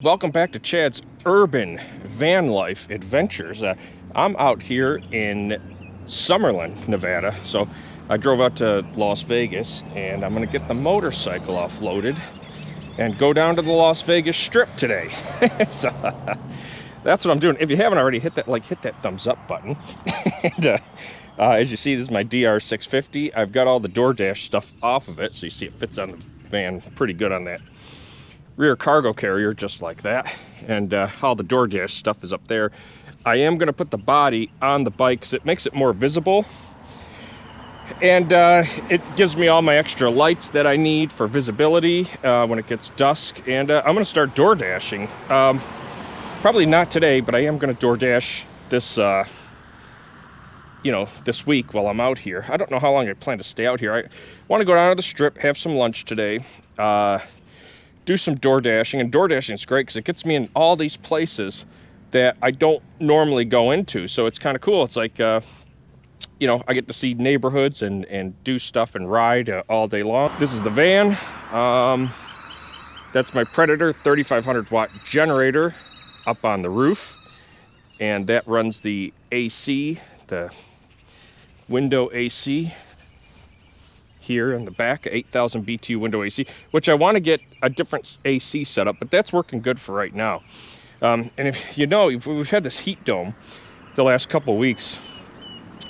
Welcome back to Chad's Urban Van Life Adventures. I'm out here in Summerlin, Nevada. So I drove out to Las Vegas and I'm going to get the motorcycle offloaded and go down to the Las Vegas Strip today. So that's what I'm doing. If you haven't already, hit that thumbs up button. And, as you see, this is my DR650. I've got all the DoorDash stuff off of it, so you see it fits on the van pretty good on that rear cargo carrier, just like that. And all the DoorDash stuff is up there. I am going to put the body on the bike because it makes it more visible. And it gives me all my extra lights that I need for visibility when it gets dusk. And I'm going to start DoorDashing. Probably not today, but I am going to DoorDash this, this week while I'm out here. I don't know how long I plan to stay out here. I want to go down to the Strip, have some lunch today. Do some door dashing, and door dashing is great because it gets me in all these places that I don't normally go into. So it's kind of cool. It's like, I get to see neighborhoods and do stuff and ride all day long. This is the van. That's my Predator 3,500 watt generator up on the roof, and that runs the AC, the window AC. Here in the back, 8,000 BTU window AC, which I want to get a different AC setup, but that's working good for right now. And if we've had this heat dome the last couple of weeks.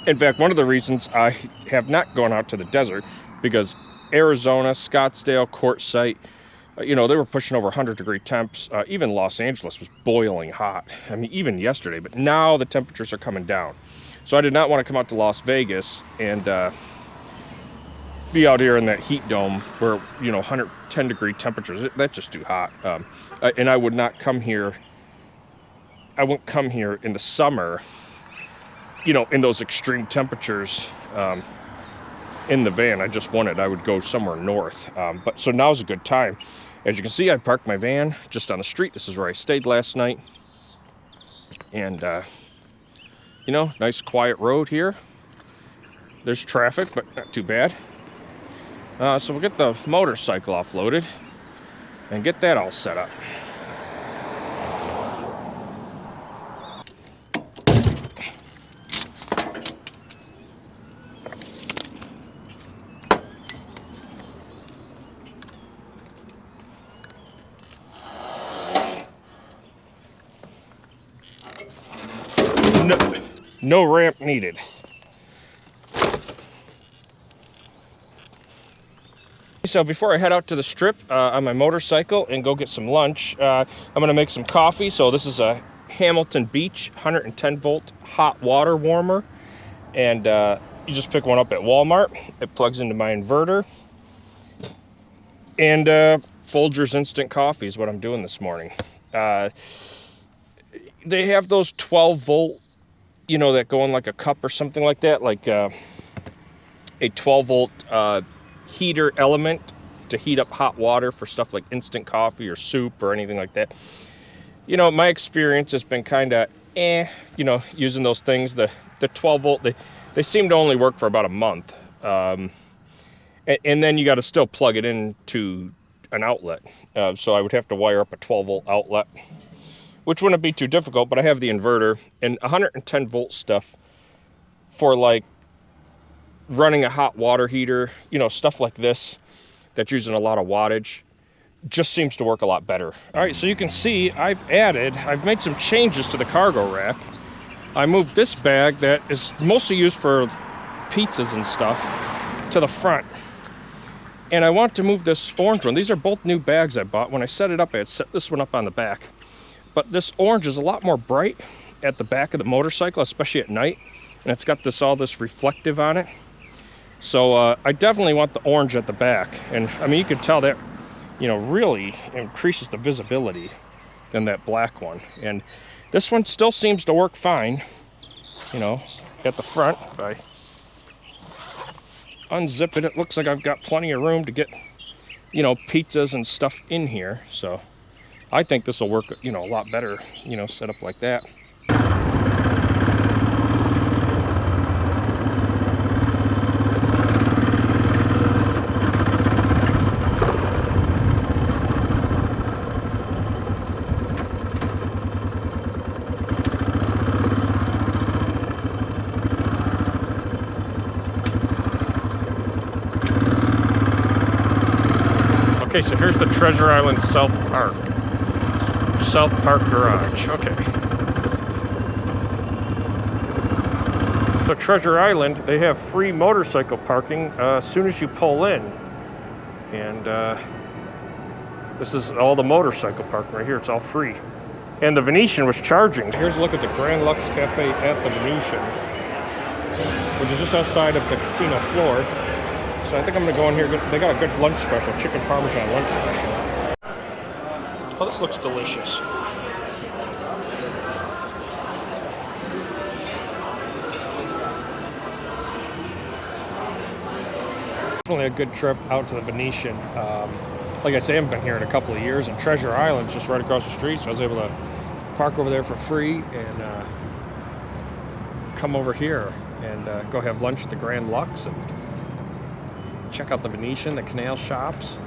In fact, one of the reasons I have not gone out to the desert, because Arizona, Scottsdale, Quartzsite, they were pushing over 100-degree temps. Even Los Angeles was boiling hot. I mean, even yesterday, but now the temperatures are coming down. So I did not want to come out to Las Vegas and be out here in that heat dome where 110-degree temperatures. That's just too hot. And I would not come here. I wouldn't come here in the summer, in those extreme temperatures in the van. I would go somewhere north. But so now's a good time. As you can see, I parked my van just on the street. This is where I stayed last night. And nice quiet road here. There's traffic, but not too bad. So we'll get the motorcycle offloaded and get that all set up. No ramp needed. So before I head out to the Strip on my motorcycle and go get some lunch, I'm going to make some coffee. So this is a Hamilton Beach 110 volt hot water warmer. And you just pick one up at Walmart. It plugs into my inverter. And Folgers Instant Coffee is what I'm doing this morning. They have those 12 volt, that go in like a cup or something like that. Like a 12 volt heater element to heat up hot water for stuff like instant coffee or soup or anything like that. My experience has been kind of using those things. The 12 volt, they seem to only work for about a month. And then you got to still plug it into an outlet. So I would have to wire up a 12 volt outlet, which wouldn't be too difficult, but I have the inverter. And 110 volt stuff for like running a hot water heater, stuff like this that's using a lot of wattage, just seems to work a lot better. All right, so you can see I've made some changes to the cargo rack. I moved this bag that is mostly used for pizzas and stuff to the front. And I want to move this orange one. These are both new bags I bought. When I set it up, I had set this one up on the back. But this orange is a lot more bright at the back of the motorcycle, especially at night. And it's got all this reflective on it. So I definitely want the orange at the back. And I mean, you could tell that, really increases the visibility than that black one. And this one still seems to work fine, at the front. If I unzip it, it looks like I've got plenty of room to get, pizzas and stuff in here. So I think this will work, a lot better, set up like that. Okay, so here's the Treasure Island South Park. South Park Garage. Okay. So Treasure Island, they have free motorcycle parking as soon as you pull in. And this is all the motorcycle parking right here. It's all free. And the Venetian was charging. Here's a look at the Grand Lux Cafe at the Venetian, which is just outside of the casino floor. So I think I'm gonna go in here. They got a good lunch special, chicken parmesan lunch special. Oh, this looks delicious. Definitely a good trip out to the Venetian. Like I say, I haven't been here in a couple of years, and Treasure Island's just right across the street, so I was able to park over there for free and come over here and go have lunch at the Grand Lux and check out the Venetian, the canal shops.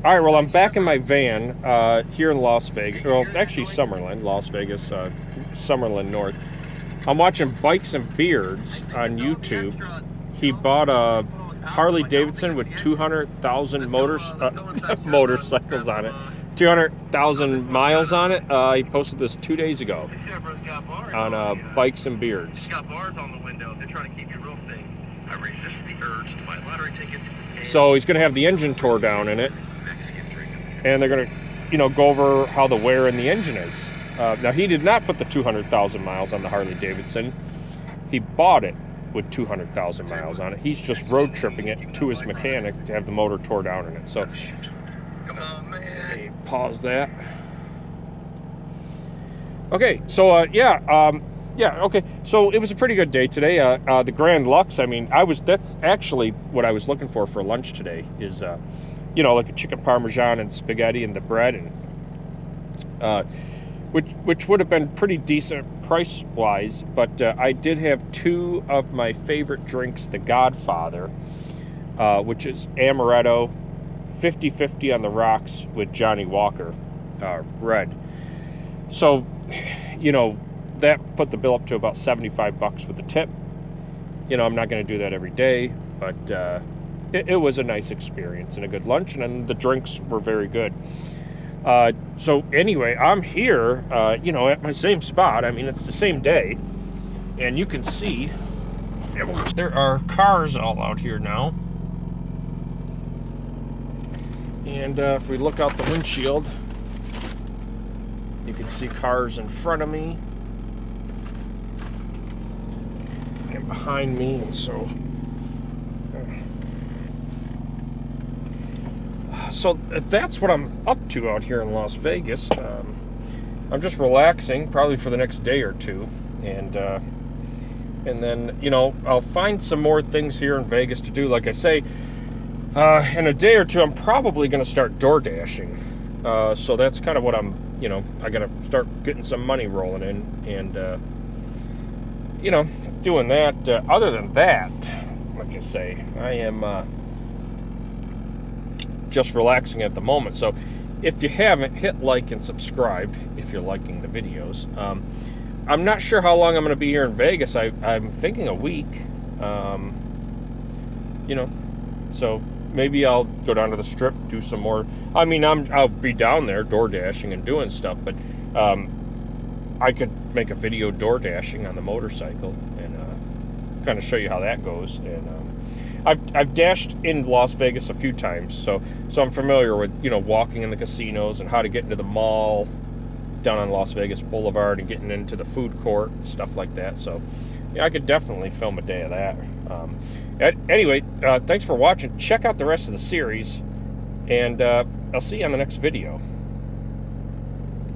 All right, well, I'm back in my van here in Las Vegas. Well, actually Summerlin, Las Vegas, Summerlin North. I'm watching Bikes and Beards on YouTube. He bought a Harley Davidson with 200,000 motorcycles on it. 200,000 miles on it. He posted this 2 days ago on Bikes and Beards. It's got bars on the windows. They're trying to keep you real safe. I resist the urge to buy lottery tickets. So he's going to have the engine tore down in it. And they're going to, go over how the wear in the engine is. Now, he did not put the 200,000 miles on the Harley Davidson. He bought it with 200,000 miles on it. He's just road tripping it to his mechanic to have the motor tore down in it. So, Come on, man. let me pause that. Okay, so okay. So it was a pretty good day today. The Grand Lux. I mean, that's actually what I was looking for lunch today. Is like a chicken parmesan and spaghetti and the bread and which would have been pretty decent price-wise, but I did have two of my favorite drinks, the Godfather, which is amaretto, 50-50 on the rocks with Johnny Walker red. So, that put the bill up to about $75 with the tip. I'm not going to do that every day, but it was a nice experience and a good lunch, and then the drinks were very good. So anyway, I'm here, at my same spot. I mean, it's the same day, and you can see there are cars all out here now. And if we look out the windshield, you can see cars in front of me and behind me, and so that's what I'm up to out here in Las Vegas. I'm just relaxing, probably for the next day or two, and then I'll find some more things here in Vegas to do. Like I say, in a day or two, I'm probably going to start door dashing. So that's kind of what I'm. I got to start getting some money rolling in, and doing that. Other than that, like I say, I am just relaxing at the moment. So if you haven't, hit like and subscribe if you're liking the videos. I'm not sure how long I'm going to be here in Vegas. I'm thinking a week. So maybe I'll go down to the Strip, do some more. I mean, I'll be down there door dashing and doing stuff, but I could make a video door dashing on the motorcycle and kind of show you how that goes. And I've dashed in Las Vegas a few times, so I'm familiar with walking in the casinos and how to get into the mall down on Las Vegas Boulevard and getting into the food court and stuff like that. So I could definitely film a day of that. Anyway, thanks for watching. Check out the rest of the series, and I'll see you on the next video.